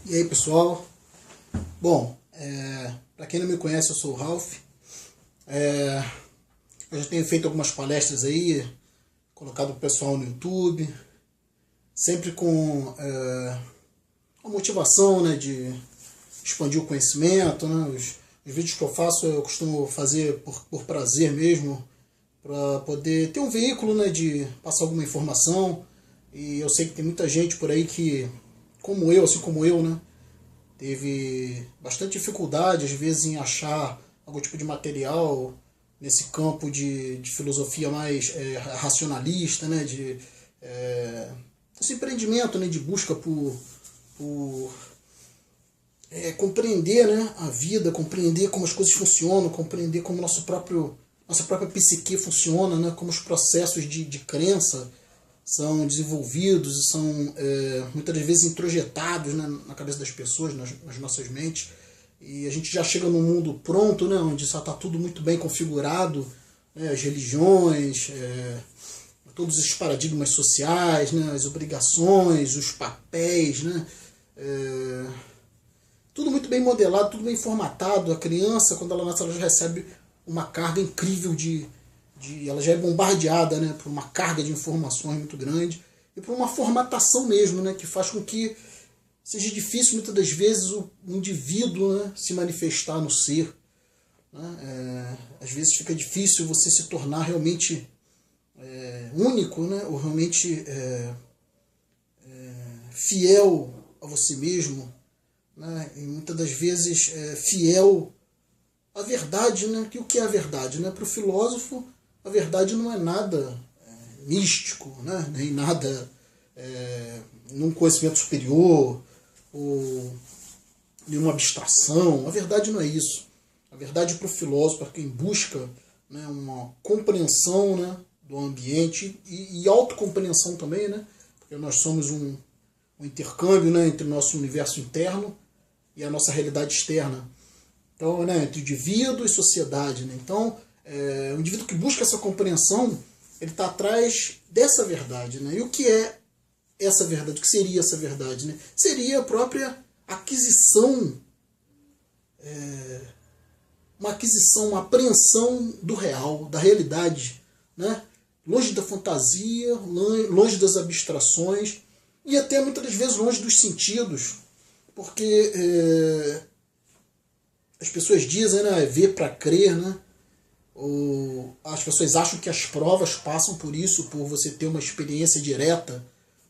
E aí, pessoal? Bom, para quem não me conhece, eu sou o Ralph. Eu já tenho feito algumas palestras aí, colocado o pessoal no YouTube, sempre com a motivação, né, de expandir o conhecimento, né? Os vídeos que eu faço eu costumo fazer por prazer mesmo, para poder ter um veículo, né, de passar alguma informação. E eu sei que tem muita gente por aí que, como eu, assim como eu, né, teve bastante dificuldade às vezes em achar algum tipo de material nesse campo de filosofia mais racionalista, né, esse empreendimento, né, de busca por compreender, né, a vida, compreender como as coisas funcionam, compreender como nossa própria psique funciona, né, como os processos de crença são desenvolvidos e são muitas das vezes introjetados, né, na cabeça das pessoas, nas nossas mentes. E a gente já chega num mundo pronto, né, onde só está tudo muito bem configurado, né, as religiões, todos os paradigmas sociais, né, as obrigações, os papéis, né, tudo muito bem modelado, tudo bem formatado. A criança, quando ela nasce, ela já recebe uma carga incrível ela já é bombardeada, né, por uma carga de informações muito grande e por uma formatação mesmo, né, que faz com que seja difícil muitas das vezes o indivíduo, né, se manifestar no ser. Né? Às vezes fica difícil você se tornar realmente único, né, ou realmente fiel a você mesmo, né, e muitas das vezes fiel à verdade, né, que o que é a verdade, né? Para o filósofo, a verdade não é nada místico, né? Nem nada num conhecimento superior ou nenhuma abstração. A verdade não é isso. A verdade para o filósofo, para quem busca, né, uma compreensão, né, do ambiente e autocompreensão também, né? Porque nós somos um intercâmbio, né, entre o nosso universo interno e a nossa realidade externa. Então, né, entre indivíduo e sociedade. Né? Então, o indivíduo que busca essa compreensão, ele está atrás dessa verdade. Né? E o que é essa verdade? O que seria essa verdade? Né? Seria a própria aquisição, uma apreensão do real, da realidade. Né? Longe da fantasia, longe das abstrações e até muitas das vezes longe dos sentidos. Porque as pessoas dizem, né, ver para crer, né? As pessoas acham que as provas passam por isso, por você ter uma experiência direta,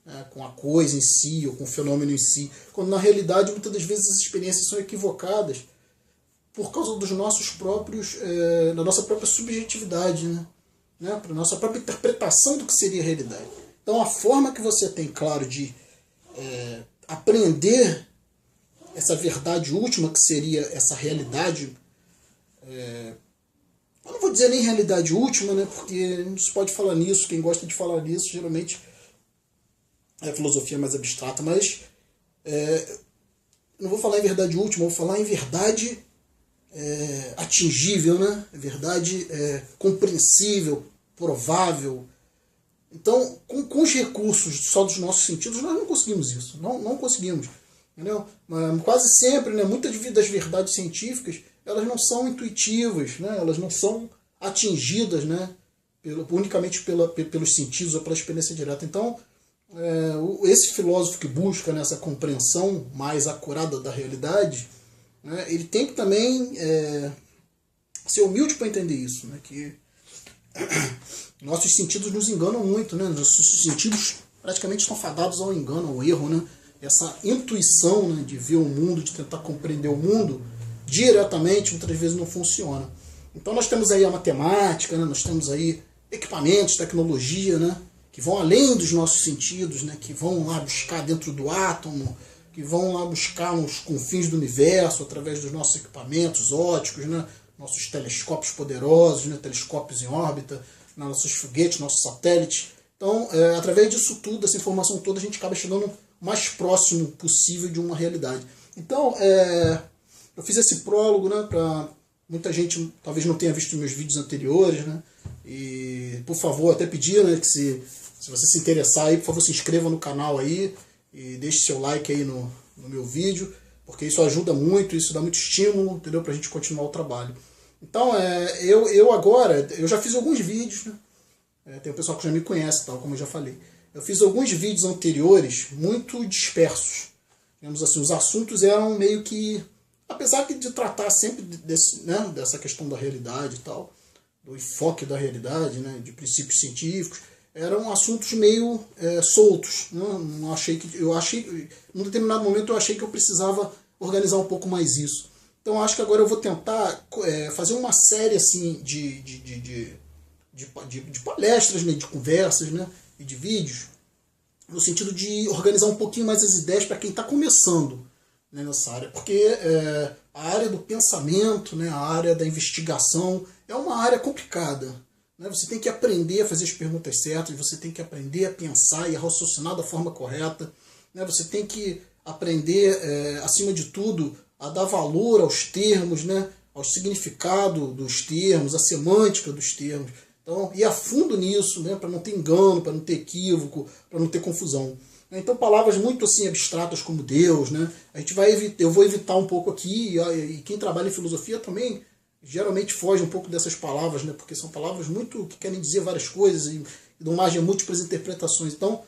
né, com a coisa em si, ou com o fenômeno em si, quando na realidade muitas das vezes as experiências são equivocadas por causa dos nossos próprios, da nossa própria subjetividade, né, para a nossa própria interpretação do que seria a realidade. Então a forma que você tem, claro, de aprender essa verdade última, que seria essa realidade, eu não vou dizer nem realidade última, né, porque não se pode falar nisso, quem gosta de falar nisso geralmente é a filosofia mais abstrata, mas não vou falar em verdade última, vou falar em verdade atingível, né, verdade compreensível, provável. Então, com os recursos só dos nossos sentidos, nós não conseguimos isso, não conseguimos. Entendeu? Quase sempre, né, muitas das verdades científicas, elas não são intuitivas, né, elas não são atingidas, né, unicamente pelos sentidos ou pela experiência direta. Então, esse filósofo que busca, né, essa compreensão mais acurada da realidade, né, ele tem que também ser humilde para entender isso, né, que nossos sentidos nos enganam muito, né, nossos sentidos praticamente estão fadados ao engano, ao erro, né. Essa intuição, né, de ver o mundo, de tentar compreender o mundo diretamente, muitas vezes não funciona. Então nós temos aí a matemática, né, nós temos aí equipamentos, tecnologia, né, que vão além dos nossos sentidos, né, que vão lá buscar dentro do átomo, que vão lá buscar nos confins do universo através dos nossos equipamentos ópticos, né, nossos telescópios poderosos, né, telescópios em órbita, nossos foguetes, nossos satélites. Então, através disso tudo, dessa informação toda, a gente acaba chegando mais próximo possível de uma realidade. Então, eu fiz esse prólogo, né, para muita gente talvez não tenha visto meus vídeos anteriores, né, e por favor, até pedir, né, que se você se interessar aí, por favor, se inscreva no canal aí e deixe seu like aí no no meu vídeo, porque isso ajuda muito, isso dá muito estímulo, entendeu? Para a gente continuar o trabalho. Então, eu agora, eu já fiz alguns vídeos, né? Tem um pessoal que já me conhece, tal, como eu já falei. Eu fiz alguns vídeos anteriores muito dispersos. Digamos assim, os assuntos eram meio que, apesar de tratar sempre dessa questão da realidade e tal, do enfoque da realidade, né, de princípios científicos, eram assuntos meio soltos. Né? Não achei que, num determinado momento eu achei que eu precisava organizar um pouco mais isso. Então acho que agora eu vou tentar fazer uma série assim de palestras, né, de conversas, né, e de vídeos, no sentido de organizar um pouquinho mais as ideias para quem está começando, né, nessa área. Porque a área do pensamento, né, a área da investigação, é uma área complicada. Né? Você tem que aprender a fazer as perguntas certas, você tem que aprender a pensar e a raciocinar da forma correta. Né? Você tem que aprender, acima de tudo, a dar valor aos termos, né? Ao significado dos termos, à semântica dos termos. Então, ir a fundo nisso, né? Para não ter engano, para não ter equívoco, para não ter confusão. Então, palavras muito assim abstratas como Deus, né? Eu vou evitar um pouco aqui, e quem trabalha em filosofia também geralmente foge um pouco dessas palavras, né? Porque são palavras muito que querem dizer várias coisas e dão margem a múltiplas interpretações. Então,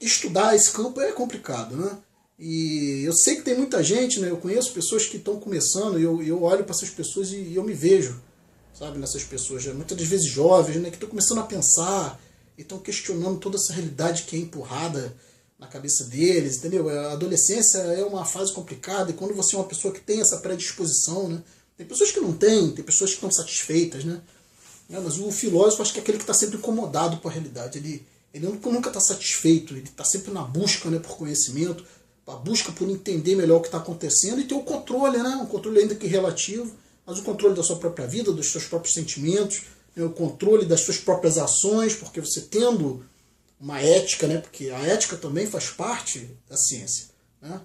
estudar esse campo é complicado, né? E eu sei que tem muita gente, né? Eu conheço pessoas que estão começando, e eu olho para essas pessoas e eu me vejo, sabe, nessas pessoas, muitas das vezes jovens, né? Que estão começando a pensar e estão questionando toda essa realidade que é empurrada na cabeça deles, entendeu? A adolescência é uma fase complicada, e quando você é uma pessoa que tem essa predisposição, né? Tem pessoas que não têm, tem pessoas que estão satisfeitas, né? Mas o filósofo, acho que é aquele que está sempre incomodado com a realidade, ele nunca está satisfeito, ele está sempre na busca, né, por conhecimento, a busca por entender melhor o que está acontecendo e ter o controle, né? Um controle ainda que relativo, mas o controle da sua própria vida, dos seus próprios sentimentos, né? O controle das suas próprias ações, porque você tendo uma ética, né? Porque a ética também faz parte da ciência. Né?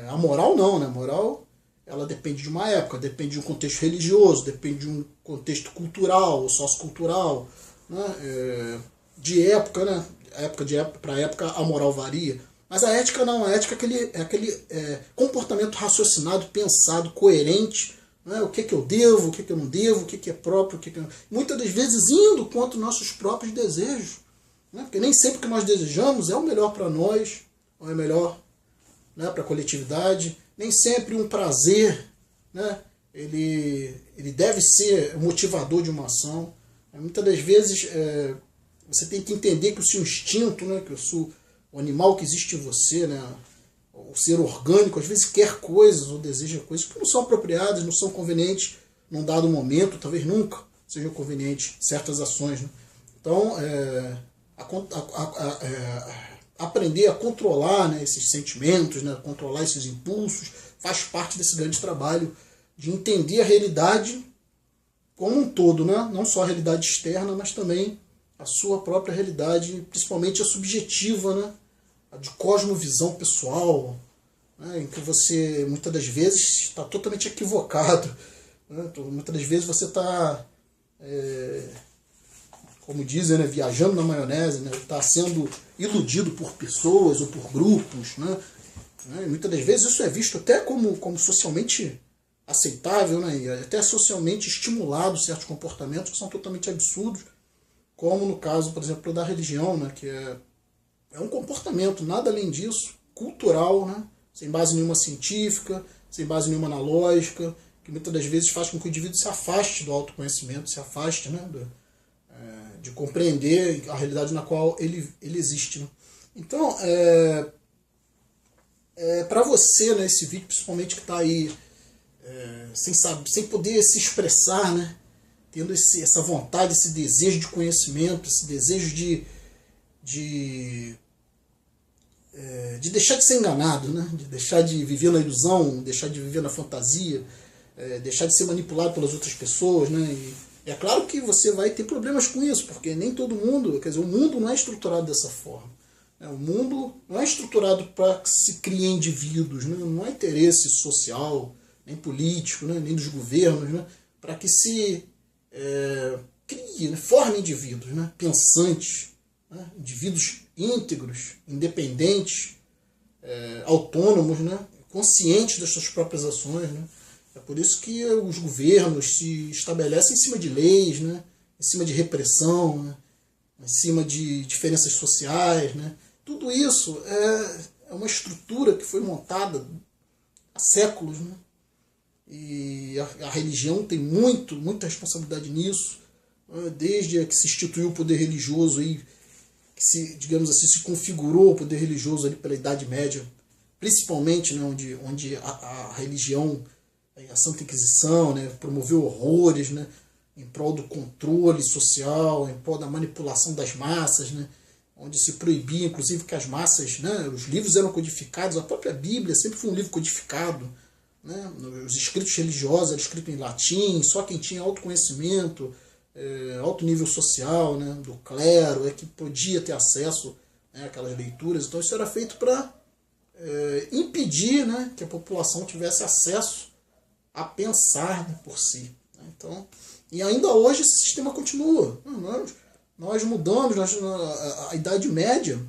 A moral não, né? A moral ela depende de uma época, depende de um contexto religioso, depende de um contexto cultural, sociocultural, né? De época, né? Para época a moral varia. Mas a ética não, a ética é aquele comportamento raciocinado, pensado, coerente, né? O que eu devo, o que eu não devo, o que é próprio, muitas das vezes indo contra os nossos próprios desejos, né? Porque nem sempre o que nós desejamos é o melhor para nós, ou é melhor, né, para a coletividade, nem sempre um prazer, né, ele deve ser motivador de uma ação. Muitas das vezes você tem que entender que o seu instinto, né, que o animal que existe em você, né, o ser orgânico, às vezes quer coisas ou deseja coisas que não são apropriadas, não são convenientes num dado momento, talvez nunca sejam convenientes certas ações. Né? Então, aprender a controlar, né, esses sentimentos, né, controlar esses impulsos, faz parte desse grande trabalho de entender a realidade como um todo, né? Não só a realidade externa, mas também a sua própria realidade, principalmente a subjetiva, né? A de cosmovisão pessoal, né? Em que você muitas das vezes está totalmente equivocado. Né? Muitas das vezes você está, como dizem, né, viajando na maionese, né? Está sendo iludido por pessoas ou por grupos. Né? E muitas das vezes isso é visto até como socialmente aceitável, né? E até socialmente estimulado certos comportamentos que são totalmente absurdos, como no caso, por exemplo, da religião, né? Que é um comportamento, nada além disso, cultural, né? Sem base nenhuma científica, sem base nenhuma na lógica, que muitas das vezes faz com que o indivíduo se afaste do autoconhecimento, se afaste, né? De compreender a realidade na qual ele existe. Né? Então, para você, né, esse vídeo, principalmente que está aí sem poder se expressar, né? Tendo essa vontade, esse desejo de conhecimento, esse desejo de deixar de ser enganado, né? De deixar de viver na ilusão, deixar de viver na fantasia, deixar de ser manipulado pelas outras pessoas, né? E é claro que você vai ter problemas com isso, porque nem todo mundo, quer dizer, o mundo não é estruturado dessa forma. O mundo não é estruturado para que se criem indivíduos, né? Não há interesse social, nem político, né? Nem dos governos, né? Para que se crie, né? Forme indivíduos, né? Pensantes, né? Indivíduos íntegros, independentes, autônomos, né? Conscientes das suas próprias ações. Né? É por isso que os governos se estabelecem em cima de leis, né? Em cima de repressão, né? Em cima de diferenças sociais. Né? Tudo isso é uma estrutura que foi montada há séculos. Né? E a religião tem muita responsabilidade nisso, desde que se instituiu o poder religioso, aí, que se, digamos assim, se configurou o poder religioso ali pela Idade Média, principalmente, né, onde a religião, a Santa Inquisição, né, promoveu horrores, né, em prol do controle social, em prol da manipulação das massas, né, onde se proibia, inclusive, que as massas, né, os livros eram codificados, a própria Bíblia sempre foi um livro codificado, né, os escritos religiosos eram escritos em latim, só quem tinha autoconhecimento, alto nível social, né, do clero, que podia ter acesso, né, àquelas leituras. Então isso era feito para impedir, né, que a população tivesse acesso a pensar, né, por si. Né. Então, e ainda hoje esse sistema continua. Nós mudamos, a Idade Média,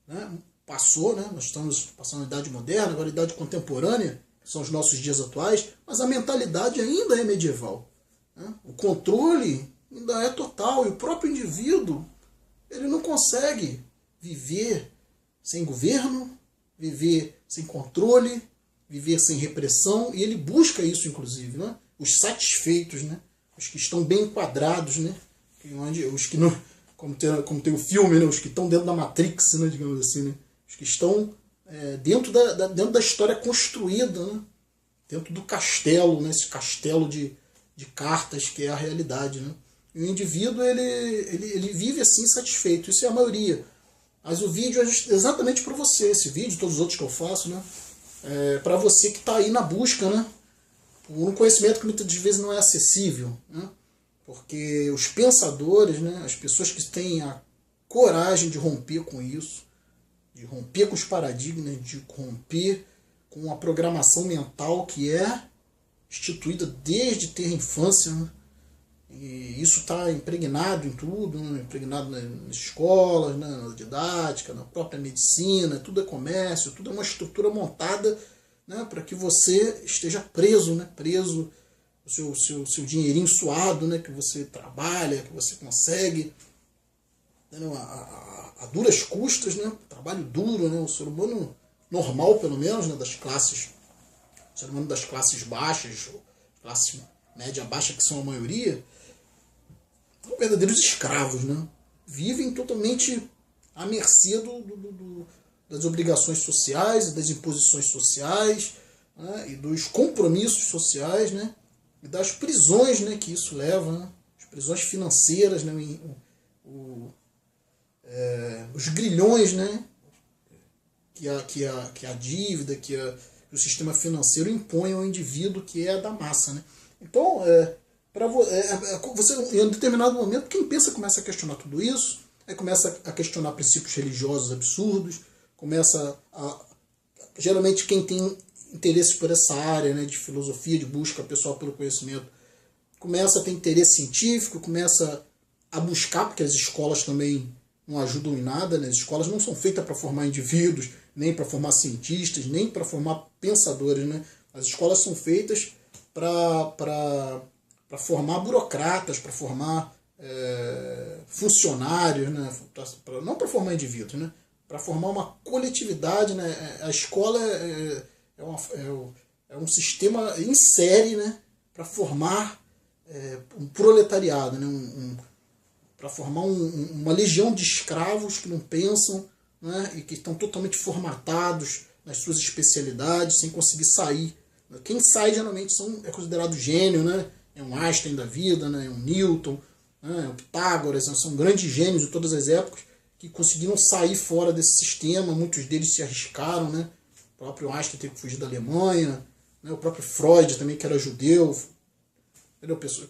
né, passou, né, nós estamos passando a Idade Moderna, agora a Idade Contemporânea, que são os nossos dias atuais, mas a mentalidade ainda é medieval. Né? O controle ainda é total, e o próprio indivíduo ele não consegue viver sem governo, viver sem controle, viver sem repressão, e ele busca isso, inclusive, né? Os satisfeitos, né? Os que estão bem enquadrados, né? Os que não, como tem o filme, né? Os que estão dentro da Matrix, né? Digamos assim, né? Os que estão dentro da história construída, né? Dentro do castelo, né? Esse castelo de cartas que é a realidade. Né? E o indivíduo ele vive assim satisfeito, isso é a maioria. Mas o vídeo é exatamente para você, esse vídeo, todos os outros que eu faço, né? Para você que está aí na busca, né? Por um conhecimento que muitas vezes não é acessível. Né? Porque os pensadores, né? As pessoas que têm a coragem de romper com isso, de romper com os paradigmas, de romper com a programação mental que é instituída desde ter infância, né? E isso está impregnado em tudo, né? Impregnado nas escolas, né? Na didática, na própria medicina, tudo é comércio, tudo é uma estrutura montada, né? Para que você esteja preso, né? Preso, o seu dinheirinho suado, né? Que você trabalha, que você consegue, né? A duras custas, né? Trabalho duro, né? O ser humano normal, pelo menos, né? Das classes, o ser humano das classes baixas, classe média baixa, que são a maioria, são verdadeiros escravos, né? Vivem totalmente à mercê das obrigações sociais, das imposições sociais, né? E dos compromissos sociais, né? E das prisões, né? Que isso leva, né? As prisões financeiras, né? Os grilhões, né? Que a dívida, que o sistema financeiro impõe ao indivíduo que é da massa. Né? Então, você, em um determinado momento, quem pensa começa a questionar tudo isso, aí começa a questionar princípios religiosos absurdos, geralmente quem tem interesse por essa área, né, de filosofia, de busca pessoal pelo conhecimento, começa a ter interesse científico, começa a buscar, porque as escolas também não ajudam em nada, né? As escolas não são feitas para formar indivíduos, nem para formar cientistas, nem para formar pensadores. Né? As escolas são feitas para formar burocratas, para formar funcionários, né? Não para formar indivíduos, né? Para formar uma coletividade. Né? A escola é um sistema em série, né? Para formar um proletariado, né? Para formar uma legião de escravos que não pensam, né, e que estão totalmente formatados nas suas especialidades, sem conseguir sair. Quem sai geralmente é considerado gênio, né? É um Einstein da vida, né? É um Newton, né? É um Pitágoras, são grandes gênios de todas as épocas que conseguiram sair fora desse sistema, muitos deles se arriscaram. Né? O próprio Einstein teve que fugir da Alemanha, né? O próprio Freud também, que era judeu.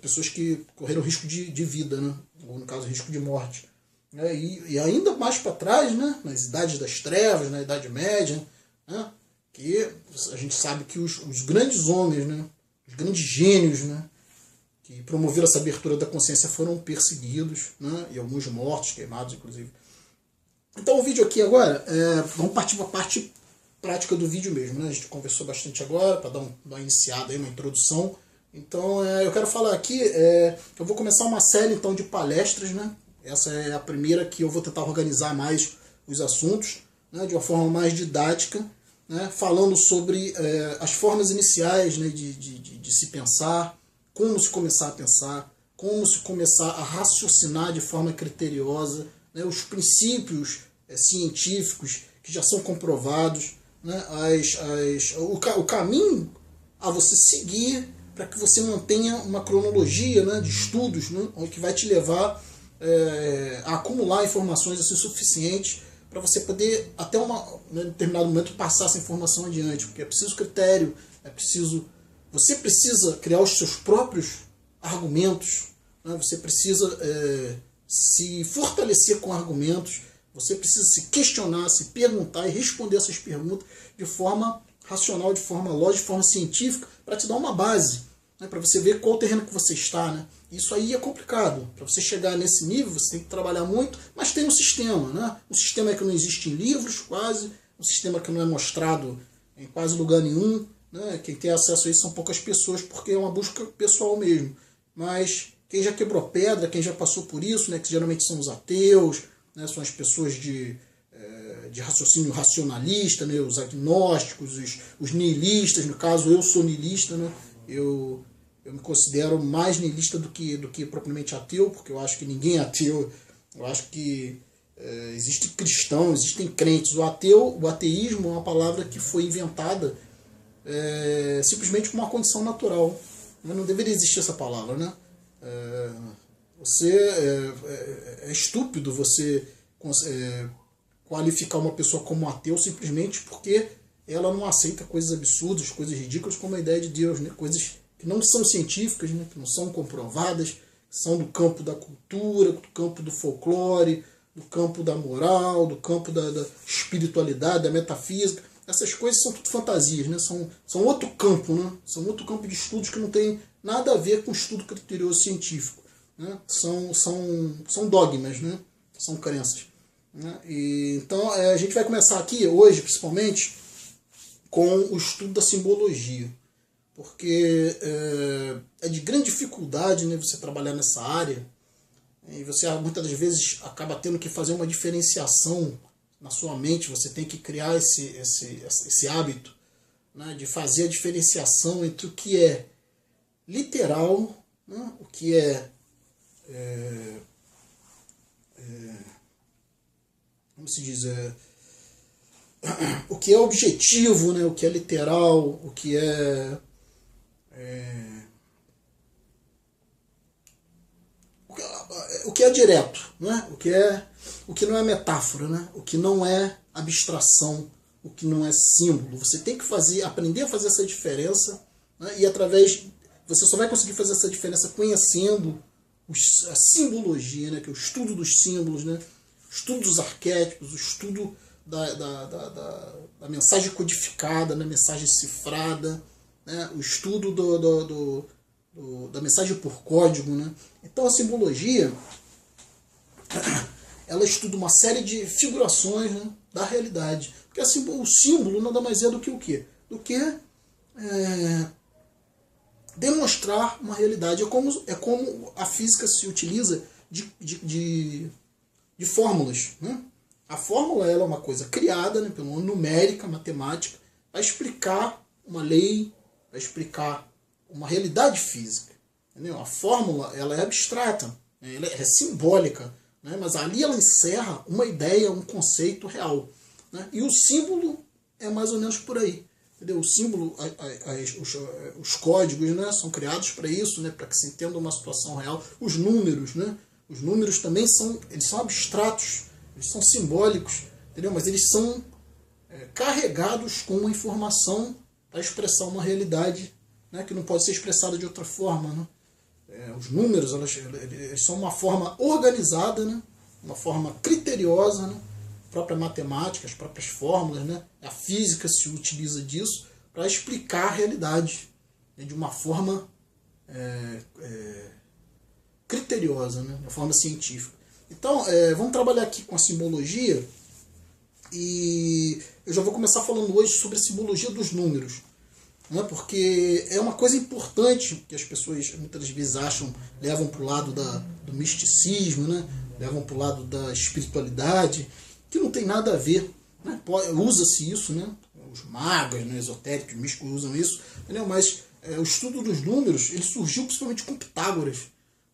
Pessoas que correram risco de vida, né? Ou no caso risco de morte. E ainda mais para trás, né? Nas idades das trevas, na Idade Média, né? Que a gente sabe que os grandes homens, né? Os grandes gênios, né? Que promoveram essa abertura da consciência foram perseguidos, né? E alguns mortos, queimados inclusive. Então o vídeo aqui agora, vamos partir para a parte prática do vídeo mesmo, né? A gente conversou bastante agora, para dar uma iniciada aí, uma introdução. Então eu quero falar aqui, eu vou começar uma série então de palestras, né? Essa é a primeira que eu vou tentar organizar mais os assuntos, né? De uma forma mais didática, né? Falando sobre as formas iniciais, né? de se pensar, como se começar a pensar, como se começar a raciocinar de forma criteriosa, né? Os princípios científicos que já são comprovados, né? O caminho a você seguir para que você mantenha uma cronologia, né, de estudos, né, que vai te levar a acumular informações assim, suficientes para você poder, até em determinado momento, passar essa informação adiante. Porque é preciso critério, você precisa criar os seus próprios argumentos, né, você precisa se fortalecer com argumentos, você precisa se questionar, se perguntar e responder essas perguntas de forma racional, de forma lógica, de forma científica, para te dar uma base, né, para você ver qual o terreno que você está. Né? Isso aí é complicado. Para você chegar nesse nível, você tem que trabalhar muito, mas tem um sistema. Né? Um sistema que não existe em livros, quase, um sistema que não é mostrado em quase lugar nenhum. Né? Quem tem acesso a isso são poucas pessoas, porque é uma busca pessoal mesmo. Mas quem já quebrou pedra, quem já passou por isso, né, que geralmente são os ateus, né, são as pessoas de raciocínio racionalista, né, os agnósticos, os niilistas. No caso, eu sou niilista, né, eu me considero mais niilista do que propriamente ateu, porque eu acho que ninguém é ateu. Eu acho que existem cristãos, existem crentes. O ateísmo é uma palavra que foi inventada simplesmente por uma condição natural. Mas não deveria existir essa palavra, né? É estúpido você qualificar uma pessoa como ateu simplesmente porque ela não aceita coisas absurdas, coisas ridículas como a ideia de Deus, né? Coisas que não são científicas, né? Que não são comprovadas, que são do campo da cultura, do campo do folclore, do campo da moral, do campo da espiritualidade, da metafísica. Essas coisas são tudo fantasias, né? São outro campo, né? São outro campo de estudos que não tem nada a ver com estudo criterioso científico. Né? São dogmas, né? São crenças. Né? Então a gente vai começar aqui hoje, principalmente, com o estudo da simbologia. Porque é de grande dificuldade, né, você trabalhar nessa área, e você muitas das vezes acaba tendo que fazer uma diferenciação na sua mente. Você tem que criar esse hábito, né, de fazer a diferenciação entre o que é literal, né, o que como se diz, o que é objetivo, né, o que é literal, o que o que é direto, né? O que não é metáfora, né? O que não é abstração, o que não é símbolo. Você tem que aprender a fazer essa diferença, né? E você só vai conseguir fazer essa diferença conhecendo a simbologia, né? Que é o estudo dos símbolos, né? O estudo dos arquétipos, o estudo da mensagem codificada, da mensagem cifrada, né? O estudo da mensagem por código. Né? Então a simbologia, ela estuda uma série de figurações, né, da realidade. Porque o símbolo nada mais é do que o quê? Do que demonstrar uma realidade. É como a física se utiliza de fórmulas. Né? A fórmula ela é uma coisa criada, né, pelo numérica, matemática, para explicar uma lei, para explicar uma realidade física. Entendeu? A fórmula ela é abstrata, né? Ela é simbólica, né? Mas ali ela encerra uma ideia, um conceito real. Né? E o símbolo é mais ou menos por aí. Entendeu? O símbolo, os códigos, né, são criados para isso, né, para que se entenda uma situação real. Os números, né? Os números também são abstratos, eles são simbólicos, entendeu? Mas eles são carregados com uma informação para expressar uma realidade, né, que não pode ser expressada de outra forma. Né? Os números eles são uma forma organizada, né, uma forma criteriosa, né, a própria matemática, as próprias fórmulas, né, a física se utiliza disso para explicar a realidade, né, de uma forma criteriosa, né, de uma forma científica. Então, vamos trabalhar aqui com a simbologia, E eu já vou começar falando hoje sobre a simbologia dos números, né? Porque é uma coisa importante que as pessoas muitas vezes acham, levam para o lado do misticismo, né? Levam para o lado da espiritualidade, que não tem nada a ver, né? Usa-se isso, né? Os magos, né? Esotéricos, místicos usam isso, entendeu? Mas o estudo dos números ele surgiu principalmente com Pitágoras,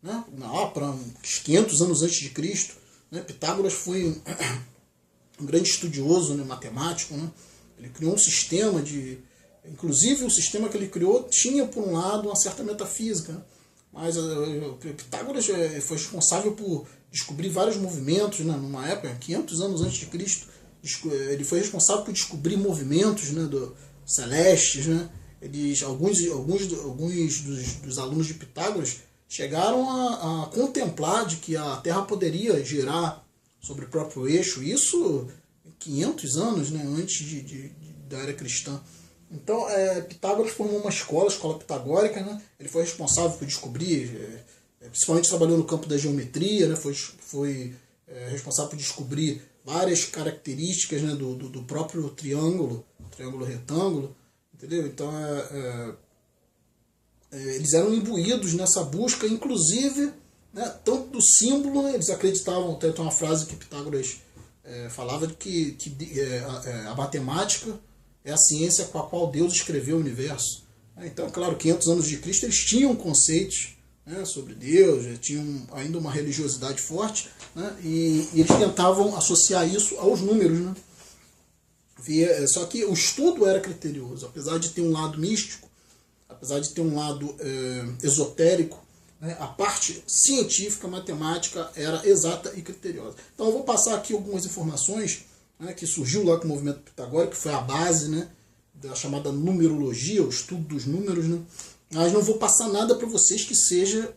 né? Para uns 500 anos antes de Cristo, né? Pitágoras foi um grande estudioso, né? Matemático, né? Ele criou um sistema de... Inclusive, o sistema que ele criou tinha, por um lado, uma certa metafísica, né? Mas Pitágoras foi responsável por descobrir vários movimentos, né? Numa época, 500 anos antes de Cristo, ele foi responsável por descobrir movimentos, né? Celestes, né? Alguns dos alunos de Pitágoras chegaram a contemplar de que a Terra poderia girar sobre o próprio eixo, isso 500 anos, né? Antes da era cristã. Então, Pitágoras formou uma escola pitagórica, né? Ele foi responsável por descobrir, principalmente trabalhou no campo da geometria, né? Foi responsável por descobrir várias características, né? do próprio triângulo retângulo, entendeu? Então, eles eram imbuídos nessa busca, inclusive, né? Tanto do símbolo, né? Eles acreditavam, tem uma frase que Pitágoras falava de que a matemática é a ciência com a qual Deus escreveu o universo. Então, claro, 500 anos de Cristo, eles tinham conceitos, né, sobre Deus, já tinham ainda uma religiosidade forte, né, e eles tentavam associar isso aos números. Né. Só que o estudo era criterioso, apesar de ter um lado místico, apesar de ter um lado esotérico, né, a parte científica, matemática, era exata e criteriosa. Então, eu vou passar aqui algumas informações, né, que surgiu lá com o movimento pitagórico, que foi a base, né, da chamada numerologia, o estudo dos números. Né. Mas não vou passar nada para vocês que seja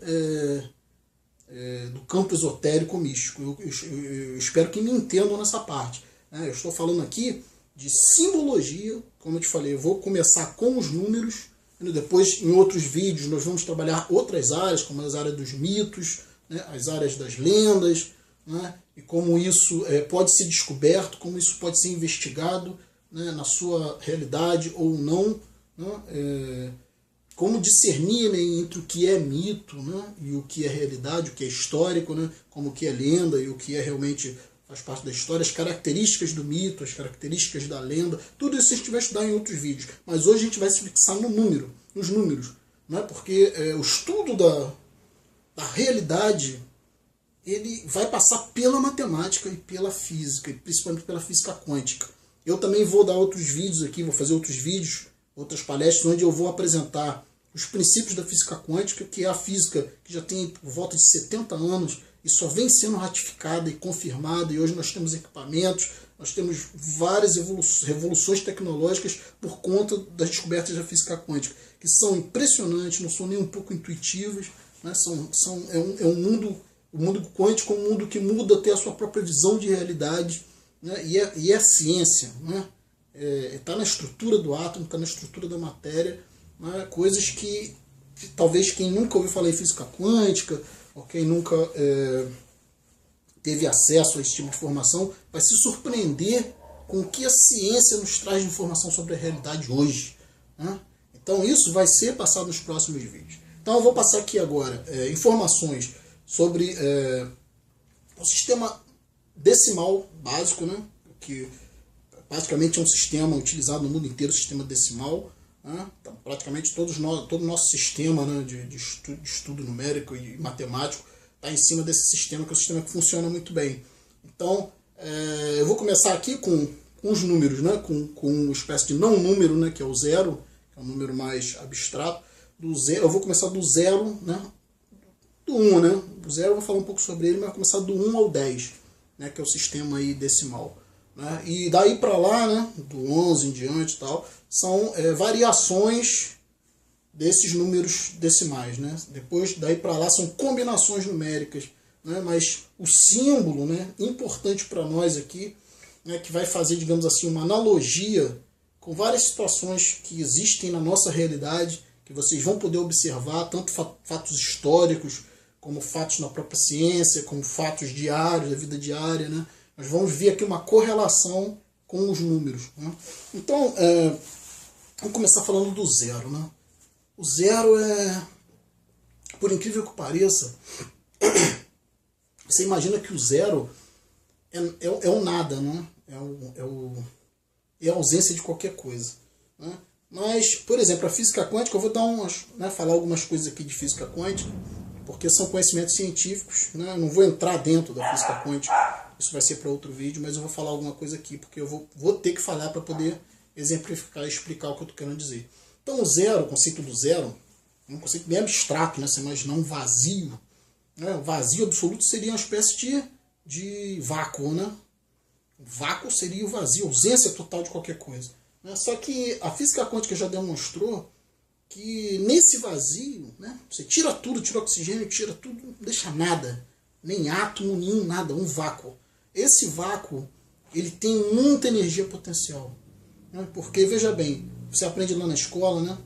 do campo esotérico ou místico. Eu espero que me entendam nessa parte. Né. Eu estou falando aqui de simbologia, como eu te falei, eu vou começar com os números, e depois em outros vídeos nós vamos trabalhar outras áreas, como as áreas dos mitos, né, as áreas das lendas, né, e como isso pode ser descoberto, como isso pode ser investigado, né, na sua realidade ou não, né, como discernir, né, entre o que é mito, né, e o que é realidade, o que é histórico, né, como o que é lenda e o que é realmente faz parte da história, as características do mito, as características da lenda, tudo isso a gente vai estudar em outros vídeos. Mas hoje a gente vai se fixar nos números, né, porque o estudo da realidade ele vai passar pela matemática e pela física, e principalmente pela física quântica. Eu também vou dar outros vídeos aqui, vou fazer outros vídeos, outras palestras, onde eu vou apresentar os princípios da física quântica, que é a física que já tem por volta de 70 anos e só vem sendo ratificada e confirmada, e hoje nós temos equipamentos, nós temos várias revoluções tecnológicas por conta das descobertas da física quântica, que são impressionantes, não são nem um pouco intuitivas, né? O mundo quântico é um mundo que muda até a sua própria visão de realidade, né? E é ciência, né? Está na estrutura do átomo, está na estrutura da matéria, né? Coisas que talvez quem nunca ouviu falar em física quântica, ou quem nunca teve acesso a esse tipo de informação, vai se surpreender com o que a ciência nos traz de informação sobre a realidade hoje. Né? Então isso vai ser passado nos próximos vídeos. Então eu vou passar aqui agora informações sobre o sistema decimal básico, né? Que praticamente é um sistema utilizado no mundo inteiro, o sistema decimal. Né? Então, praticamente todo o nosso sistema, né, de estudo numérico e matemático está em cima desse sistema, que é um sistema que funciona muito bem. Então, eu vou começar aqui com os números, né, com uma espécie de não número, né, que é o zero, que é um número mais abstrato. Eu vou começar do zero, né, do 1, né? O zero eu vou falar um pouco sobre ele, mas vou começar do 1 ao 10, né, que é o sistema aí decimal. Né? E daí para lá, né, do 11 em diante e tal, são variações desses números decimais. Né? Depois, daí para lá, são combinações numéricas. Né? Mas o símbolo, né, importante para nós aqui, né, que vai fazer, digamos assim, uma analogia com várias situações que existem na nossa realidade, que vocês vão poder observar, tanto fatos históricos, como fatos na própria ciência, como fatos diários, da vida diária. Né? Nós vamos ver aqui uma correlação com os números. Né? Então, vamos começar falando do zero. Né? O zero é, por incrível que pareça, você imagina que o zero é o nada, né? É a ausência de qualquer coisa. Né? Mas, por exemplo, a física quântica, eu vou dar falar algumas coisas aqui de física quântica, porque são conhecimentos científicos. Né? Eu não vou entrar dentro da física quântica, isso vai ser para outro vídeo, mas eu vou falar alguma coisa aqui, porque eu vou ter que falar para poder exemplificar e explicar o que eu estou querendo dizer. Então, o conceito do zero, é um conceito bem abstrato, né? Você imaginar um vazio. Né? O vazio absoluto seria uma espécie de vácuo. Né? O vácuo seria o vazio, a ausência total de qualquer coisa. Né? Só que a física quântica já demonstrou que nesse vazio, né, você tira tudo, tira oxigênio, tira tudo, não deixa nada, nem átomo, nenhum nada, um vácuo. Esse vácuo, ele tem muita energia potencial. Né? Porque, veja bem, você aprende lá na escola, né,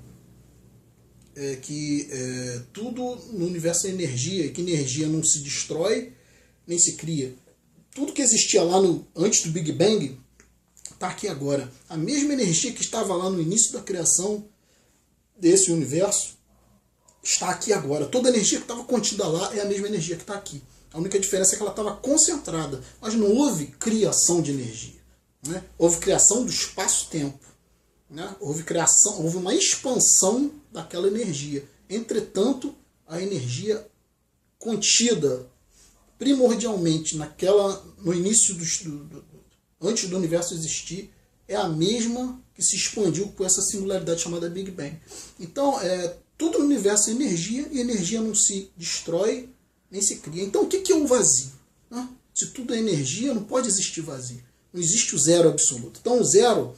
que tudo no universo é energia, e que energia não se destrói, nem se cria. Tudo que existia lá antes do Big Bang está aqui agora. A mesma energia que estava lá no início da criação desse universo está aqui agora. Toda a energia que estava contida lá é a mesma energia que está aqui. A única diferença é que ela estava concentrada, mas não houve criação de energia. Né? Houve criação do espaço-tempo. Né? Houve uma expansão daquela energia. Entretanto, a energia contida primordialmente no início antes do universo existir, é a mesma que se expandiu com essa singularidade chamada Big Bang. Então, tudo no universo é energia, e energia não se destrói nem se cria. Então, o que é o vazio? Né? Se tudo é energia, não pode existir vazio. Não existe o zero absoluto. Então, o zero,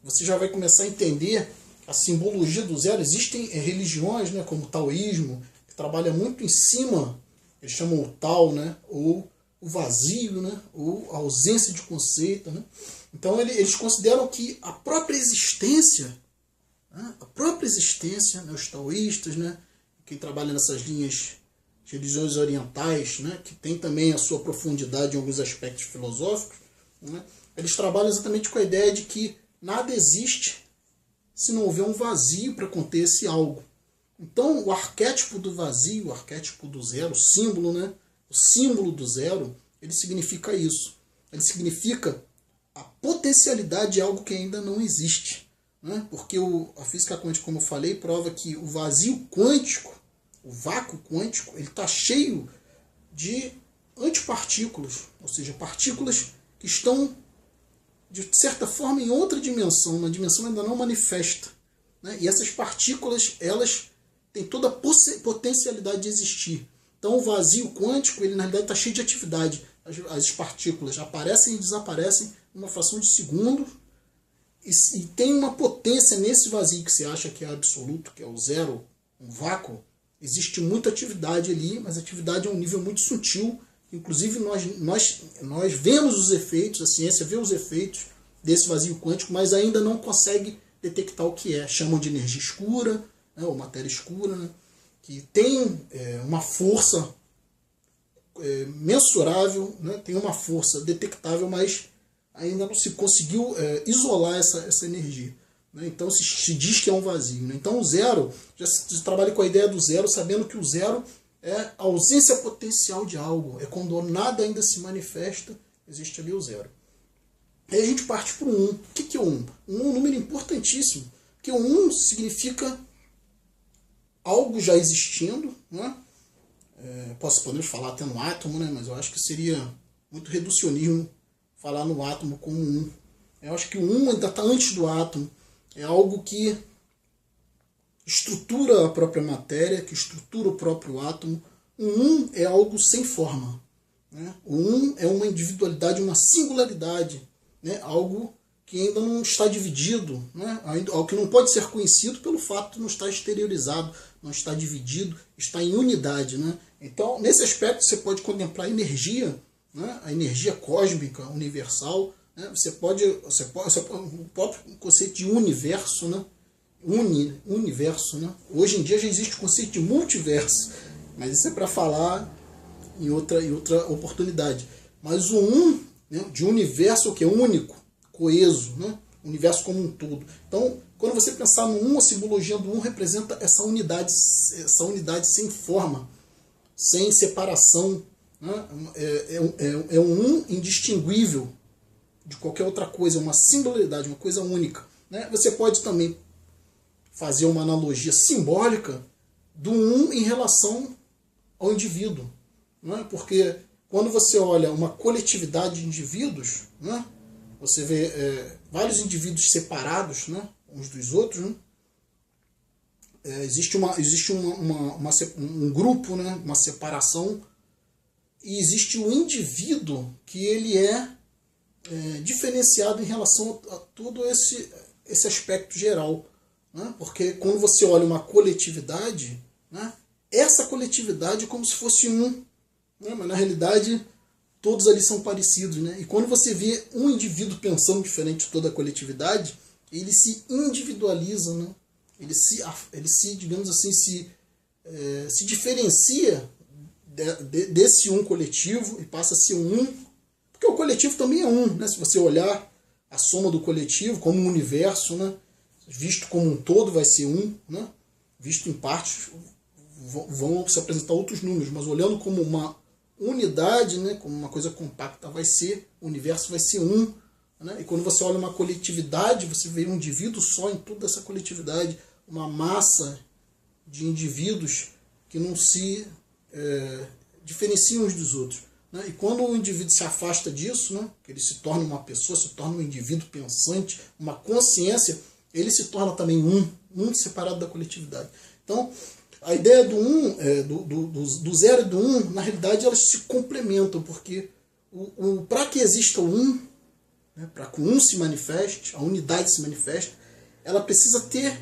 você já vai começar a entender a simbologia do zero. Existem religiões, né, como o taoísmo, que trabalha muito em cima, eles chamam o Tao, né, ou o vazio, né, ou a ausência de conceito. Né? Então, eles consideram que a própria existência, né, né, os taoístas, né, quem trabalha nessas linhas de religiões orientais, né, que tem também a sua profundidade em alguns aspectos filosóficos, né, eles trabalham exatamente com a ideia de que nada existe se não houver um vazio para conter esse algo. Então, o arquétipo do vazio, o arquétipo do zero, o símbolo, né, o símbolo do zero, ele significa isso. Ele significa a potencialidade de algo que ainda não existe. Né? Porque a física quântica, como eu falei, prova que o vazio quântico, o vácuo quântico, ele está cheio de antipartículas, ou seja, partículas que estão, de certa forma, em outra dimensão, uma dimensão ainda não manifesta. Né? E essas partículas, elas têm toda a potencialidade de existir. Então, o vazio quântico, ele na realidade está cheio de atividade. As partículas aparecem e desaparecem numa fração de segundo, e tem uma potência nesse vazio que você acha que é absoluto, que é o zero, um vácuo. Existe muita atividade ali, mas a atividade é um nível muito sutil. Inclusive, nós vemos os efeitos, a ciência vê os efeitos desse vazio quântico, mas ainda não consegue detectar o que é. Chamam de energia escura, né, ou matéria escura, né, que tem uma força mensurável, né, tem uma força detectável, mas ainda não se conseguiu isolar essa energia. Né? Então se diz que é um vazio. Né? Então o zero, já se trabalha com a ideia do zero, sabendo que o zero é a ausência potencial de algo. É quando nada ainda se manifesta, existe ali o zero. Aí a gente parte para o 1. O que é o 1? O 1 é um número importantíssimo, porque o 1 significa algo já existindo. Né? Podemos falar até no átomo, né? Mas eu acho que seria muito reducionismo falar no átomo como 1. Eu acho que o 1 ainda está antes do átomo. É algo que estrutura a própria matéria, que estrutura o próprio átomo. O 1 é algo sem forma. Né? O 1 é uma individualidade, uma singularidade. Né? Algo que ainda não está dividido. Né? Algo que não pode ser conhecido pelo fato de não estar exteriorizado, não estar dividido, está em unidade. Né? Então, nesse aspecto, você pode contemplar a energia, né? A energia cósmica, universal. Né? Você pode o próprio conceito de universo, né? Universo, né? Hoje em dia já existe o conceito de multiverso, mas isso é para falar em outra oportunidade. Mas o 1, né, de universo, que é único, coeso, né? O universo como um todo. Então, quando você pensar no 1, a simbologia do 1 representa essa unidade sem forma, sem separação, né? É um 1 indistinguível de qualquer outra coisa, uma singularidade, uma coisa única, né? Você pode também fazer uma analogia simbólica do 1 em relação ao indivíduo, né? Porque quando você olha uma coletividade de indivíduos, né? Você vê vários indivíduos separados, né? Uns dos outros, né? Existe um grupo, né? Uma separação, e existe o indivíduo que ele é diferenciado em relação a todo esse aspecto geral, né? Porque quando você olha uma coletividade, né? Essa coletividade é como se fosse um, né? Mas na realidade todos ali são parecidos, né? E quando você vê um indivíduo pensando diferente de toda a coletividade, ele se individualiza, né? Ele se digamos assim, se diferencia desse um coletivo e passa a ser um. Porque o coletivo também é um, né? Se você olhar a soma do coletivo como um universo, né? Visto como um todo vai ser um, né? Visto em partes vão se apresentar outros números, mas olhando como uma unidade, né? Como uma coisa compacta, o universo vai ser um, né? E quando você olha uma coletividade, você vê um indivíduo só em toda essa coletividade, uma massa de indivíduos que não se diferenciam uns dos outros, né? E quando o indivíduo se afasta disso, né, que ele se torna uma pessoa, se torna um indivíduo pensante, uma consciência, ele se torna também um separado da coletividade. Então, a ideia do 0 e do 1, na realidade, elas se complementam, porque para que exista o 1, né, para que o 1 se manifeste, a unidade se manifeste, ela precisa ter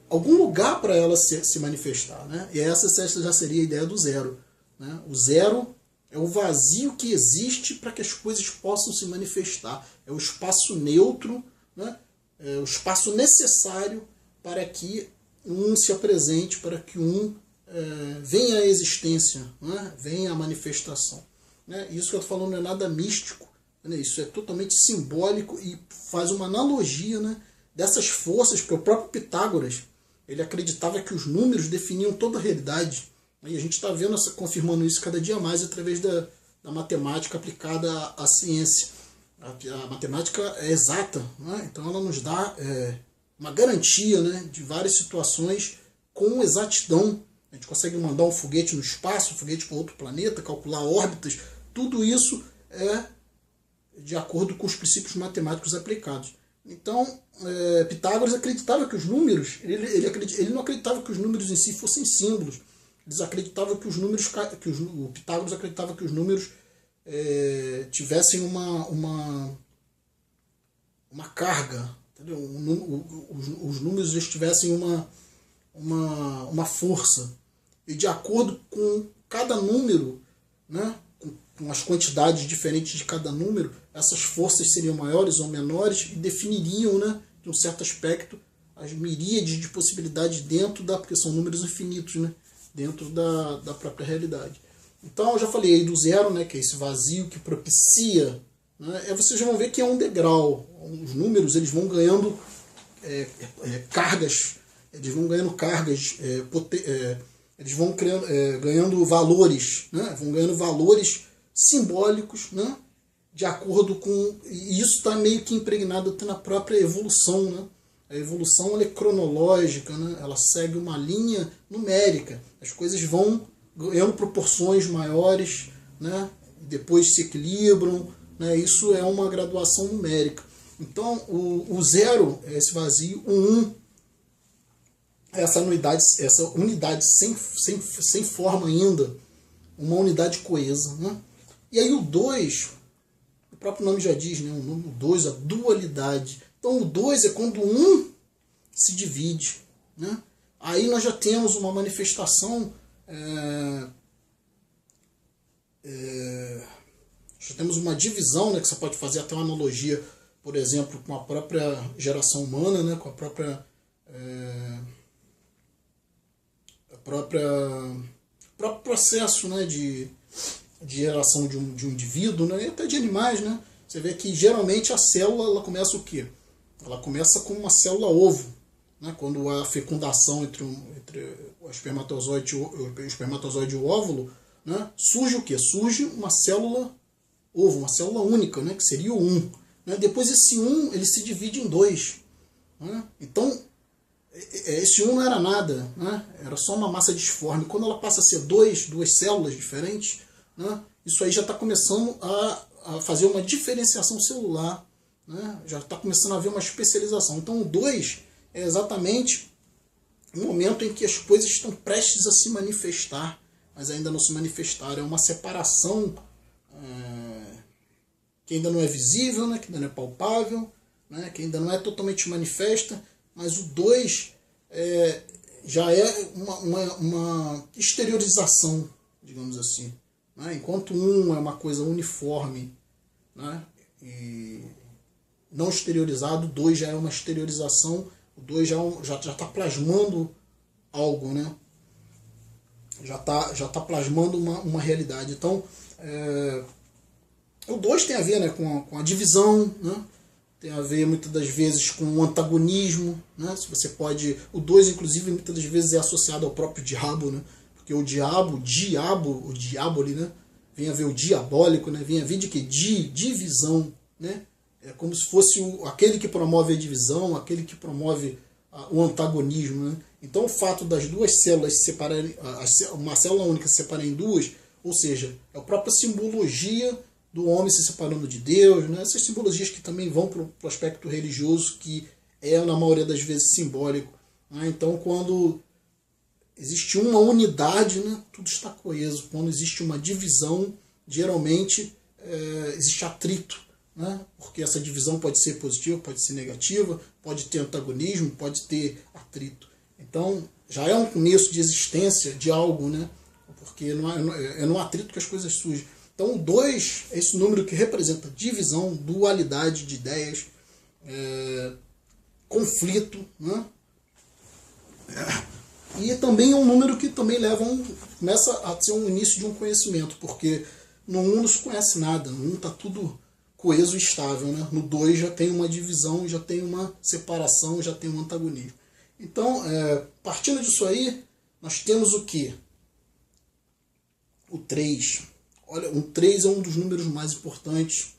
algum lugar para ela se manifestar, né? E essa já seria a ideia do 0. Né? O 0 é o vazio que existe para que as coisas possam se manifestar. É o espaço neutro, né? É o espaço necessário para que um se apresente, para que venha à existência, né? Venha à manifestação. Né? Isso que eu estou falando não é nada místico, né? Isso é totalmente simbólico e faz uma analogia, né, dessas forças, porque o próprio Pitágoras ele acreditava que os números definiam toda a realidade. E a gente está vendo, confirmando isso cada dia mais através da matemática aplicada à ciência. A matemática é exata, né? Então ela nos dá uma garantia, né, de várias situações com exatidão. A gente consegue mandar um foguete no espaço, um foguete para outro planeta, calcular órbitas. Tudo isso é de acordo com os princípios matemáticos aplicados. Então, Pitágoras acreditava que os números, ele não acreditava que os números em si fossem símbolos. Eles acreditavam que os números, o Pitágoras acreditava que os números tivessem uma carga, entendeu? Os números tivessem uma força. E de acordo com cada número, né, com as quantidades diferentes de cada número, essas forças seriam maiores ou menores e definiriam, né, de um certo aspecto, as miríades de possibilidades dentro porque são números infinitos, né, dentro da própria realidade. Então eu já falei aí do 0, né, que é esse vazio que propicia, né, vocês vão ver que é um degrau. Os números eles vão ganhando cargas, eles vão ganhando cargas, eles vão ganhando valores, né, vão ganhando valores simbólicos, né, de acordo com... E isso está meio que impregnado até na própria evolução, né? A evolução ela é cronológica, né? Ela segue uma linha numérica. As coisas vão ganhando proporções maiores, né? Depois se equilibram, né? Isso é uma graduação numérica. Então, o 0 é esse vazio, o 1 é essa unidade sem forma ainda, uma unidade coesa, né? E aí o 2, o próprio nome já diz, né? O 2, a dualidade. Então o 2 é quando um se divide, né? Aí nós já temos uma manifestação, já temos uma divisão, né? Que você pode fazer até uma analogia, por exemplo, com a própria geração humana, né? Com a própria próprio processo, né? de geração de um indivíduo, né, e até de animais, né? você vê que geralmente a célula ela começa o quê? Ela começa com uma célula ovo, né? Quando a fecundação entre o espermatozoide e o óvulo, né? Surge o quê? Surge uma célula ovo, uma célula única, né? Que seria o 1. Né? Depois esse 1 ele se divide em 2. Né? Então, esse 1 não era nada, né? Era só uma massa disforme. Quando ela passa a ser duas células diferentes, né? Isso aí já está começando a fazer uma diferenciação celular, né? Já está começando a haver uma especialização. Então o 2 é exatamente o momento em que as coisas estão prestes a se manifestar, mas ainda não se manifestaram. É uma separação que ainda não é visível, né? Que ainda não é palpável, né? Que ainda não é totalmente manifesta, mas o 2 já é uma exteriorização, digamos assim. Né? Enquanto o 1 é uma coisa uniforme, né? E não exteriorizado, o 2 já é uma exteriorização, o 2 já está plasmando algo, né? Já tá plasmando uma realidade. Então, o 2 tem a ver, né, com a divisão, né? Tem a ver muitas das vezes com o antagonismo, né? Se você pode, o 2 inclusive muitas das vezes é associado ao próprio diabo, né? Porque o diabo ali, né? Vem a ver o diabólico, né? Vem a ver de que? Divisão, né? É como se fosse aquele que promove a divisão, aquele que promove o antagonismo, né? Então o fato das duas células se separarem, uma célula única se separar em duas, ou seja, é a própria simbologia do homem se separando de Deus, né? Essas simbologias que também vão para o aspecto religioso, que é na maioria das vezes simbólico, né? Então quando existe uma unidade, né, tudo está coeso. Quando existe uma divisão, geralmente existe atrito, né? Porque essa divisão pode ser positiva, pode ser negativa, pode ter antagonismo, pode ter atrito. Então já é um começo de existência de algo, né? Porque é no atrito que as coisas surgem. Então o 2 é esse número que representa divisão, dualidade de ideias, conflito, né? E também é um número que também começa a ser um início de um conhecimento, porque no 1 não se conhece nada, no 1 está tudo coeso e estável, né? No 2 já tem uma divisão, já tem uma separação, já tem um antagonismo. Então, partindo disso aí, nós temos o quê? O 3. Olha, o 3 é um dos números mais importantes.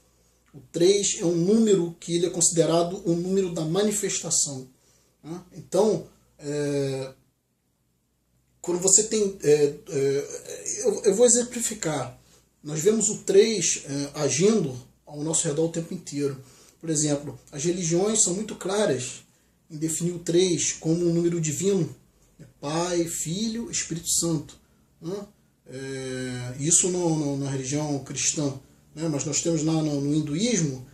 O 3 é um número que ele é considerado o número da manifestação, né? Então, quando você tem... eu vou exemplificar. Nós vemos o 3 agindo ao nosso redor o tempo inteiro. Por exemplo, as religiões são muito claras em definir o 3 como um número divino. Pai, Filho, Espírito Santo, né? Isso na religião cristã, né? Mas nós temos lá no hinduísmo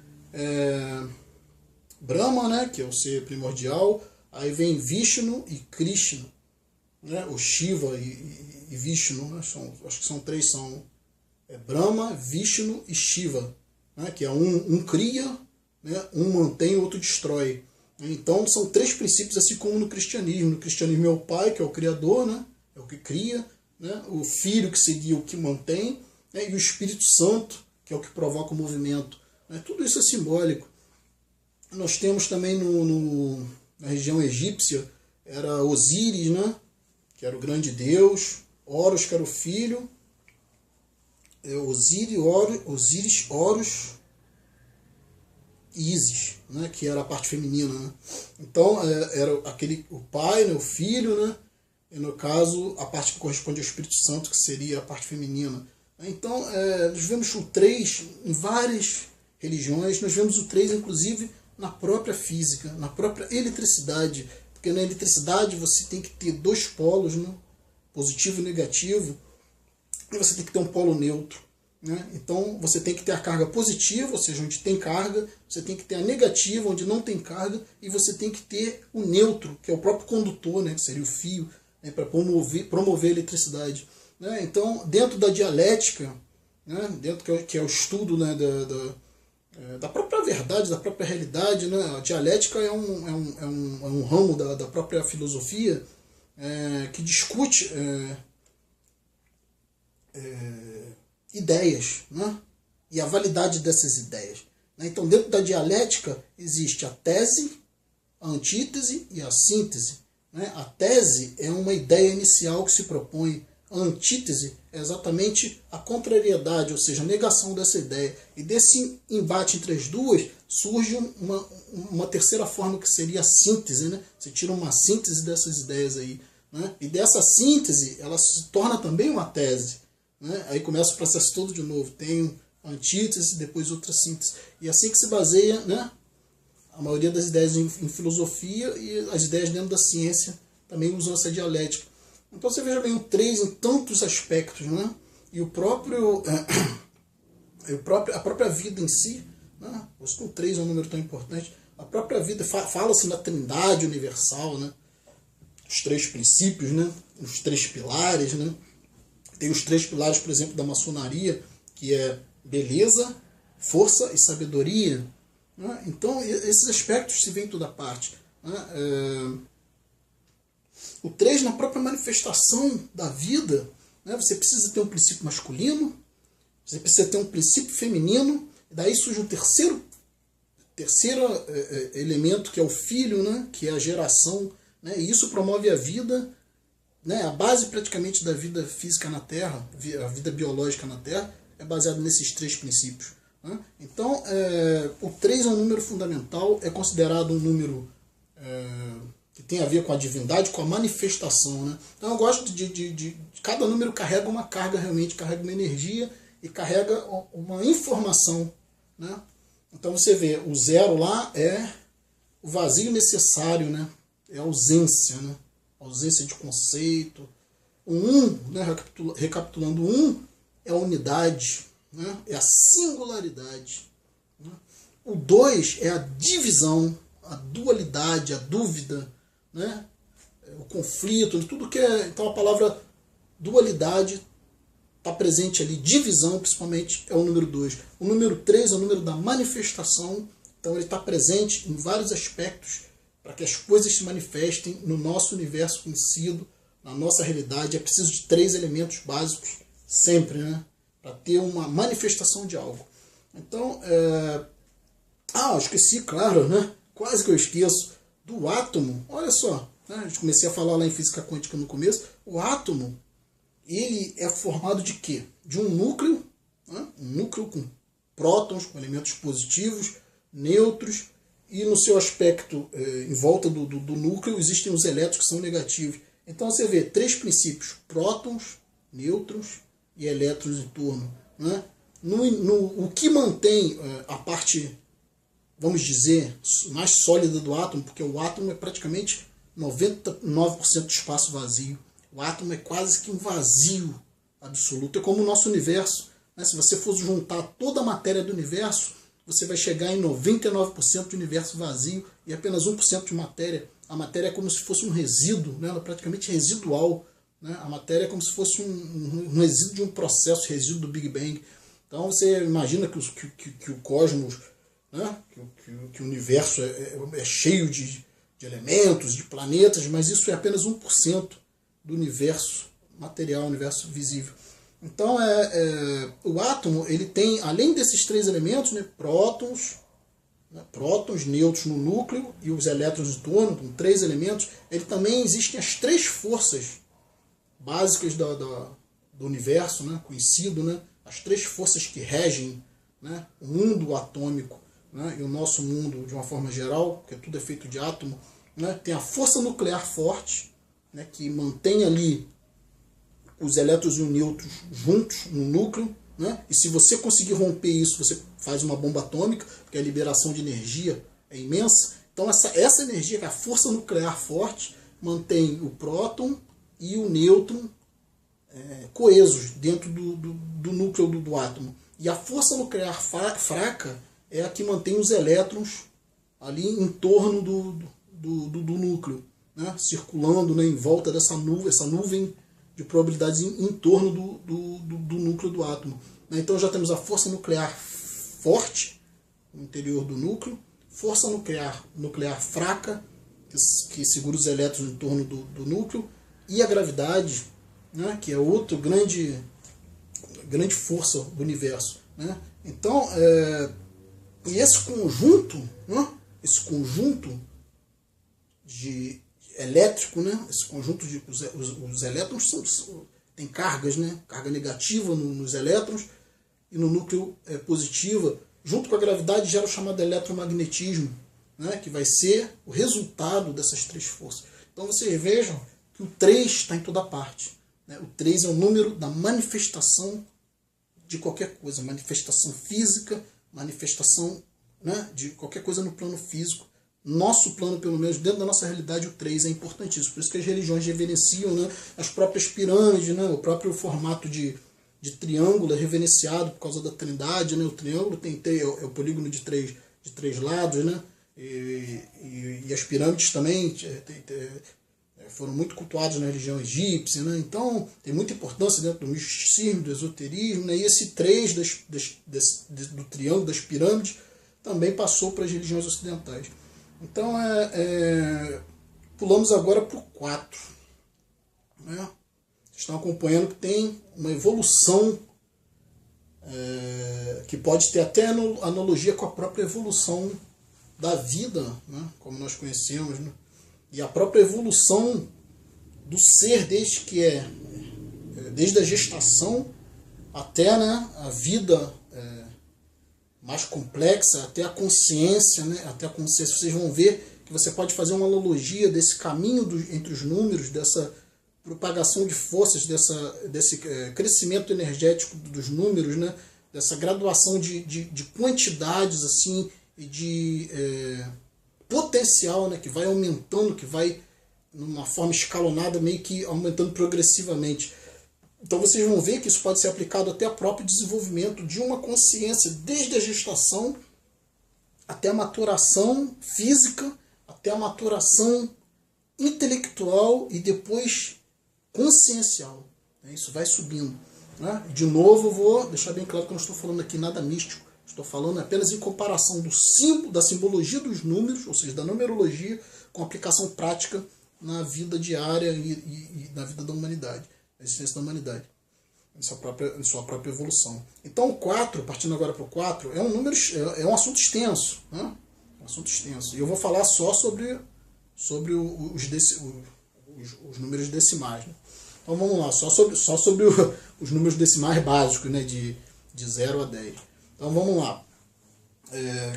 Brahma, né? Que é o ser primordial. Aí vem Vishnu e Krishna, né? O Shiva e Vishnu, né? Acho que são 3, são Brahma, Vishnu e Shiva, né? Que é um cria, né? Um mantém, o outro destrói. Então são 3 princípios, assim como no cristianismo. No cristianismo é o Pai, que é o Criador, né? É o que cria, né? O Filho, que seria o que mantém, né? E o Espírito Santo, que é o que provoca o movimento, né? Tudo isso é simbólico. Nós temos também na região egípcia, era Osíris, né? Que era o grande deus, Horus, que era o filho, Osíris, Horus e Ísis, né? Que era a parte feminina, né? Então era o pai, né? O filho, né? E no caso a parte que corresponde ao Espírito Santo, que seria a parte feminina. Então nós vemos o 3 em várias religiões, nós vemos o 3 inclusive na própria física, na própria eletricidade, porque na eletricidade você tem que ter 2 polos, né? Positivo e negativo, e você tem que ter um polo neutro, né? Então você tem que ter a carga positiva, ou seja, onde tem carga, você tem que ter a negativa, onde não tem carga, e você tem que ter o neutro, que é o próprio condutor, né? Que seria o fio, né? Para promover a eletricidade, né? Então, dentro da dialética, né? Dentro que é o estudo, né? Da própria verdade, da própria realidade, né? A dialética é um ramo da própria filosofia que discute ideias, né? E a validade dessas ideias. né? Então, dentro da dialética, existe a tese, a antítese e a síntese, né? A tese é uma ideia inicial que se propõe, a antítese é exatamente a contrariedade, ou seja, a negação dessa ideia. E desse embate entre as duas, surge uma terceira forma, que seria a síntese, né? Você tira uma síntese dessas ideias aí, né? E dessa síntese, ela se torna também uma tese, né? Aí começa o processo todo de novo. Tem antítese, depois outra síntese. E assim que se baseia, né, a maioria das ideias em filosofia, e as ideias dentro da ciência também usam essa dialética. Então você veja bem, o 3 em tantos aspectos, né? E a própria vida em si, né? Por isso que o 3 é um número tão importante. A própria vida, fala-se na trindade universal, né? Os 3 princípios, né? Os 3 pilares, né? Tem os 3 pilares, por exemplo, da maçonaria, que é beleza, força e sabedoria, né? Então esses aspectos se vêem em toda parte, né? O 3, na própria manifestação da vida, né? Você precisa ter um princípio masculino, você precisa ter um princípio feminino, e daí surge um terceiro elemento, que é o filho, né? Que é a geração, né? E isso promove a vida, né? A base praticamente da vida física na Terra, a vida biológica na Terra, é baseada nesses 3 princípios, né? Então, o 3 é um número fundamental, é considerado um número que tem a ver com a divindade, com a manifestação, né? Então eu gosto de cada número carrega uma carga, realmente carrega uma energia e carrega uma informação, né? Então você vê, o 0 lá é o vazio necessário, né? É a ausência, né? Ausência de conceito. O 1, né? Recapitulando, o 1 é a unidade, né? É a singularidade, né? O 2 é a divisão, a dualidade, a dúvida, né? O conflito, tudo que é. Então a palavra dualidade está presente ali, divisão principalmente é o número 2. O número 3 é o número da manifestação, então ele está presente em vários aspectos para que as coisas se manifestem no nosso universo conhecido, na nossa realidade. É preciso de 3 elementos básicos sempre, né? Para ter uma manifestação de algo. Então, eu esqueci, claro, né? Quase que eu esqueço do átomo. Olha só, né? Eu comecei a falar lá em física quântica no começo. O átomo, ele é formado de quê? De um núcleo, né? Um núcleo com prótons, com elementos positivos, nêutrons, e no seu aspecto, em volta do núcleo, existem os elétrons que são negativos. Então você vê 3 princípios: prótons, nêutrons e elétrons em torno, né? O que mantém a parte, vamos dizer, mais sólida do átomo, porque o átomo é praticamente 99% do espaço vazio. O átomo é quase que um vazio absoluto. É como o nosso universo, né? Se você for juntar toda a matéria do universo, você vai chegar em 99% do universo vazio e apenas 1% de matéria. A matéria é como se fosse um resíduo, né? Ela é praticamente residual, né? A matéria é como se fosse um resíduo de um processo, resíduo do Big Bang. Então você imagina que o cosmos, né? que o universo é cheio de elementos, de planetas, mas isso é apenas 1% do universo material, universo visível. Então o átomo, ele tem, além desses 3 elementos, né, prótons, nêutrons no núcleo e os elétrons em torno, com 3 elementos, ele também existem as 3 forças básicas do universo, né, conhecido, né, as 3 forças que regem, né, o mundo atômico, né, e o nosso mundo de uma forma geral, porque tudo é feito de átomo, né. Tem a força nuclear forte, né, que mantém ali os elétrons e os nêutrons juntos no núcleo, né? E se você conseguir romper isso, você faz uma bomba atômica, porque a liberação de energia é imensa. Então essa energia, que é a força nuclear forte, mantém o próton e o nêutron coesos dentro do núcleo do átomo. E a força nuclear fraca é a que mantém os elétrons ali em torno do núcleo, né? Circulando, né, em volta dessa nuvem, essa nuvem de probabilidades em torno do núcleo do átomo. Então já temos a força nuclear forte no interior do núcleo, força nuclear fraca, que segura os elétrons em torno do núcleo, e a gravidade, né, que é outra grande força do universo, né? Então, E esse conjunto, né, esse conjunto de elétrico, né, esse conjunto de os elétrons tem cargas, né, carga negativa nos elétrons e no núcleo positiva, junto com a gravidade gera o chamado eletromagnetismo, né, que vai ser o resultado dessas três forças. Então vocês vejam que o 3 está em toda parte. Né? O 3 é o número da manifestação de qualquer coisa, manifestação física, manifestação, né, de qualquer coisa no plano físico. Nosso plano, pelo menos dentro da nossa realidade, o 3 é importantíssimo. Por isso que as religiões reverenciam, né, as próprias pirâmides, né, o próprio formato de triângulo é reverenciado por causa da trindade. Né, o triângulo é o polígono de três lados, né, e as pirâmides também foram muito cultuadas na religião egípcia. Né, então tem muita importância dentro do misticismo, do esoterismo. Né, e esse 3 do triângulo, das pirâmides, também passou para as religiões ocidentais. Então, pulamos agora para o 4. Né? Vocês estão acompanhando que tem uma evolução que pode ter até analogia com a própria evolução da vida, né? Como nós conhecemos. Né? E a própria evolução do ser desde a gestação até, né, a vida mais complexa, até a consciência, né? Até a consciência. Vocês vão ver que você pode fazer uma analogia desse caminho entre os números, dessa propagação de forças, desse crescimento energético dos números, né? Dessa graduação de quantidades assim, e de potencial, né? Que vai aumentando, que vai numa forma escalonada, meio que aumentando progressivamente. Então vocês vão ver que isso pode ser aplicado até ao próprio desenvolvimento de uma consciência, desde a gestação até a maturação física, até a maturação intelectual e depois consciencial. Isso vai subindo. Né? De novo, eu vou deixar bem claro que eu não estou falando aqui nada místico, estou falando apenas em comparação da simbologia dos números, ou seja, da numerologia, com aplicação prática na vida diária e na vida da humanidade. A existência da humanidade, em sua própria evolução. Então o 4, partindo agora para o 4, é um assunto extenso. Né? Um assunto extenso. E eu vou falar só sobre os números decimais. Né? Então vamos lá, só sobre os números decimais básicos, né? de 0 a 10. Então vamos lá.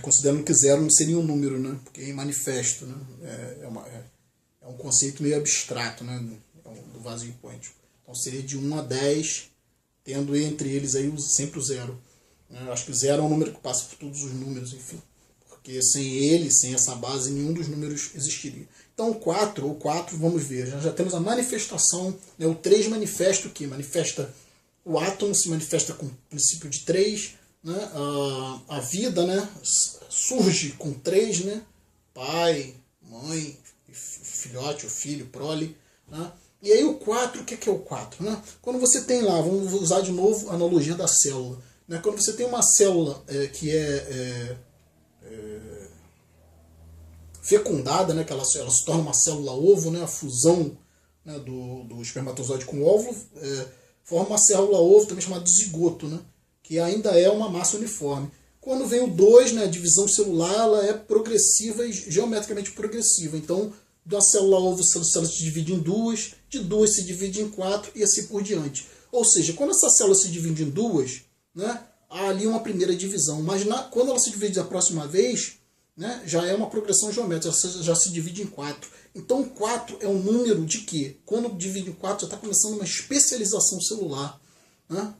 Considerando que 0 não seria um número, né? Porque é manifesto. Né? É um conceito meio abstrato, né? Do vazio quântico. Então seria de 1 a 10, tendo entre eles aí sempre o 0. Eu acho que o 0 é um número que passa por todos os números, enfim. Porque sem ele, sem essa base, nenhum dos números existiria. Então o 4, vamos ver, já temos a manifestação. Né? O 3 manifesta o quê? Manifesta o átomo, se manifesta com o princípio de 3. Né? A vida, né? Surge com 3, né? Pai, mãe, filhote, o filho, prole. Né? E aí o 4, o que é o 4? Né? Quando você tem lá, vamos usar de novo a analogia da célula. Né? Quando você tem uma célula que é fecundada, né? Que ela se torna uma célula ovo, né? A fusão, né? do espermatozoide com o óvulo, forma uma célula ovo, também chamada de zigoto, né? Que ainda é uma massa uniforme. Quando vem o 2, né? A divisão celular, ela é progressiva e geometricamente progressiva. Então, da célula ovo, a célula se divide em 2, de 2 se divide em 4 e assim por diante. Ou seja, quando essa célula se divide em 2, né, há ali uma primeira divisão. Mas quando ela se divide a próxima vez, né, já é uma progressão geométrica, já se divide em 4. Então 4 é um número de que, quando divide em 4, já está começando uma especialização celular. Né?